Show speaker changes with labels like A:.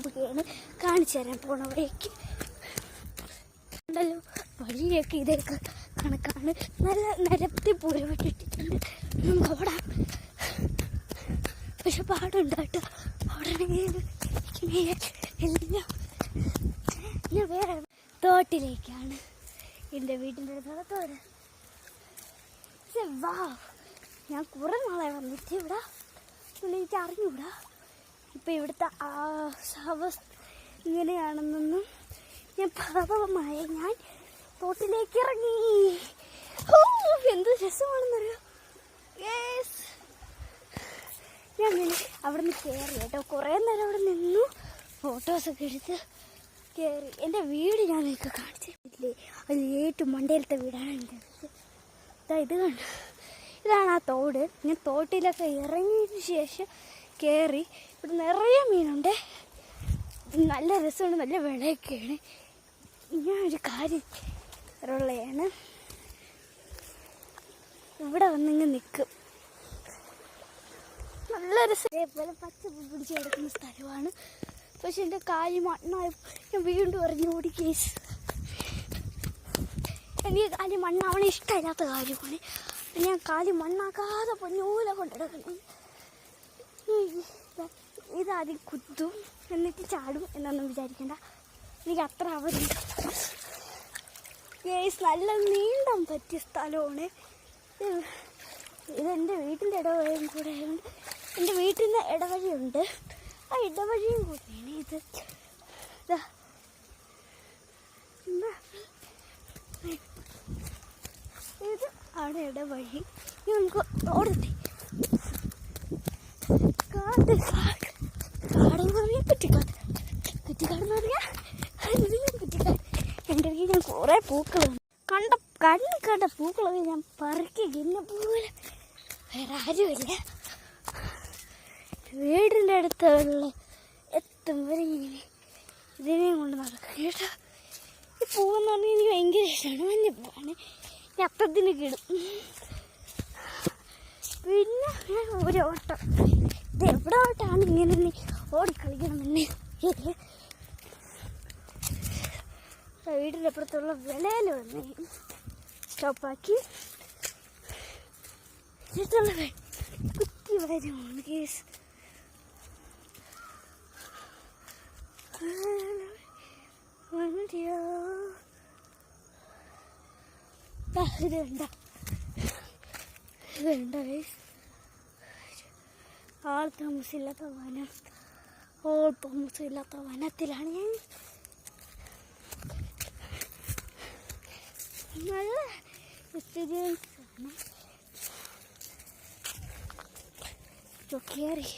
A: പോവുകയാണ്. കാണിച്ചു തരാൻ പോണ വഴിക്ക് ഉണ്ടല്ലോ, വഴിയൊക്കെ ഇതൊക്കെ കണക്കാണ്. നല്ല നിരത്തി പുരവിട്ടിട്ടുണ്ട്, നമുക്ക് ഓടാം. പക്ഷെ പാടുണ്ട് കേട്ടോ. അവിടെ എല്ലാം ഞാൻ വേറെ തോട്ടിലേക്കാണ്. എൻ്റെ വീട്ടിൻ്റെ അടുത്തുള്ള തോട്. വാ, ഞാൻ കുറേ നാളായി വന്നിട്ട് ഇവിടെ. എനിക്ക് അറിഞ്ഞൂടാ ഇപ്പം ഇവിടുത്തെ അവസ്ഥ ഇങ്ങനെയാണെന്നൊന്നും. ഞാൻ പാപമായ ഞാൻ തോട്ടിലേക്ക് ഇറങ്ങി. എന്ത് രസമാണെന്നറിയോ. ഞാൻ അവിടെ നിന്ന് കയറി കേട്ടോ. കുറേ നേരം അവിടെ നിന്നു, ഫോട്ടോസൊക്കെ എടുത്ത് കയറി. എൻ്റെ വീട് ഞാൻ നിങ്ങൾക്ക് കാണിച്ചിട്ടില്ലേ, അതിൽ ഏറ്റവും മണ്ടയിലത്തെ വീടാണ് എൻ്റെ വീട്. ഇത് കണ്ടു, ഇതാണ് ആ തോട്. ഞാൻ തോട്ടിലൊക്കെ ഇറങ്ങിയതിന് ശേഷം കയറി. ഇവിടെ നിറയെ മീനുണ്ട്, നല്ല രസമുണ്ട്, നല്ല വെള്ളയൊക്കെയാണ്. ഞാനൊരു കാര്യം ഉള്ളതാണ്, ഇവിടെ വന്നിങ്ങ് നിൽക്കും. നല്ല രസം. ഇതേപോലെ പച്ച പിടിച്ച് കിടക്കുന്ന സ്ഥലമാണ്. പക്ഷെ എൻ്റെ കാല് മണ്ണായി ഞാൻ വീണ്ടും എറിഞ്ഞോടി. കേസ് എനിക്ക് കാല് മണ്ണാവണ ഇഷ്ടമില്ലാത്ത കാര്യമാണ്. ഞാൻ കാല് മണ്ണാക്കാതെ പൊന്നൂല കൊണ്ടിടക്കണം. ഇതാദ്യം കുത്തും എന്നിട്ട് ചാടും എന്നൊന്നും വിചാരിക്കണ്ട. എനിക്ക് അത്ര അവധി. കേസ് നല്ല നീണ്ടാൻ പറ്റിയ സ്ഥലമാണ്. ഇതെൻ്റെ വീട്ടിൻ്റെ ഇടവഴിയും കൂടെ ആയതുകൊണ്ട് എൻ്റെ വീട്ടിൽ നിന്ന് ഇടവഴിയുണ്ട്. ആ ഇടവഴിയും കൂടെയാണ് ഇത്. ഇത് ആണ് ഇടവഴി. നമുക്ക് ഓടത്തി കാടെന്ന് പറയാൻ കുറ്റിക്കാട്. കുറ്റിക്കാടെന്ന് പറയാ കുറ്റിക്കാട്. എൻ്റെ വീട്ടിൽ ഞാൻ കുറേ പൂക്കൾ കണ്ട പൂക്കളൊക്കെ ഞാൻ പറക്കി എന്നെ പോലെ വേറെ ആരുമില്ല. വീടിൻ്റെ അടുത്തുള്ള എത്തും വരെ ഇങ്ങനെ ഇതിനെയും കൊണ്ട് നടക്കും കേട്ടോ. ഈ പൂവെന്ന് പറഞ്ഞാൽ എനിക്ക് ഭയങ്കര ഇഷ്ടമാണ്. മഞ്ഞ പൂവാണ്. ഞാൻ അത്തത്തിന് കിടും. പിന്നെ ഒരു ഓട്ടം. ഇത് എവിടെ ഓട്ടാണ് ഇങ്ങനെ ഓടിക്കളിക്കണമെന്ന്. വീടിൻ്റെ അപ്പുറത്തുള്ള വിലയിൽ വന്ന് സ്റ്റോപ്പാക്കി കുത്തി വരുമാണ് കേസ്. ഇതുണ്ട ആൾ താമസമില്ലാത്ത വനം. താമസമില്ലാത്ത വനത്തിലാണ് ഞാൻ. നല്ല എക്സ്പീരിയൻസ് ആണ്. കയറി